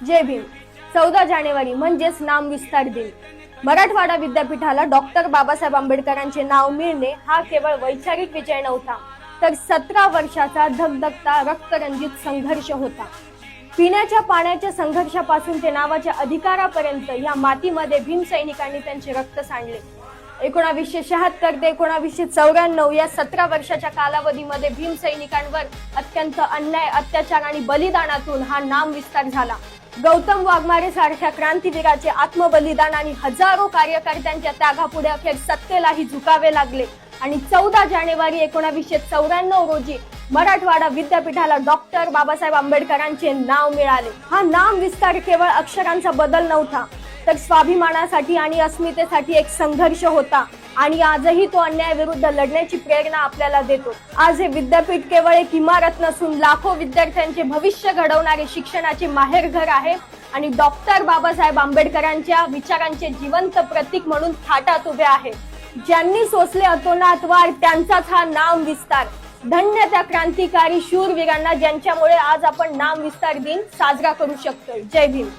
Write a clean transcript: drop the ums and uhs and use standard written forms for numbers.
जय भीम. 14 जानेवारी म्हणजेच नामविस्तार दिन. मराठवाडा विद्यापीठाला डॉक्टर बाबासाहेब आंबेडकरांचे नाव मिळणे हा केवळ वैचारिक विजय नव्हता, तर 17 वर्षाचा धगधगता रक्तरंजित संघर्ष होता. पिण्याच्या पाण्याच्या संघर्षापासून ते नावाच्या अधिकारापर्यंत या मातीमध्ये भीम सैनिकांनी त्यांचे रक्त सांडले. 1976 ते 1994 या 17 वर्षाच्या कालावधीमध्ये भीम सैनिकांवर अत्यंत अन्याय, अत्याचार आणि बलिदानातून हा नामविस्तार झाला. गौतम वाघमारे सारख्या क्रांतीवीराचे आत्मबलिदान आणि हजारो कार्यकर्त्यांच्या त्यागापुढे अखेर सत्तेलाही झुकावे लागले आणि 14 जानेवारी 1994 रोजी मराठवाडा विद्यापीठाला डॉक्टर बाबासाहेब आंबेडकरांचे नाव मिळाले. हा नामविस्तार केवळ अक्षरांचा बदल नव्हता, तर स्वाभिमानासाठी आणि अस्मितेसाठी एक संघर्ष होता आणि आजही तो अन्यायाविरुद्ध लढण्याची प्रेरणा आपल्याला देतो. आज हे विद्यापीठ केवळ एक इमारत नसून लाखो विद्यार्थ्यांचे भविष्य घडवणारे शिक्षणाचे माहेरघर आहे आणि डॉक्टर बाबासाहेब आंबेडकरांच्या विचारांचे जिवंत प्रतीक म्हणून थाटात उभे आहे. ज्यांनी सोसले अतोनात वार त्यांचाच हा नामविस्तार. धन्य त्या क्रांतिकारी शूरवीरांना ज्यांच्यामुळे आज आपण नामविस्तार दिन साजरा करू शकतोय. जय भीम.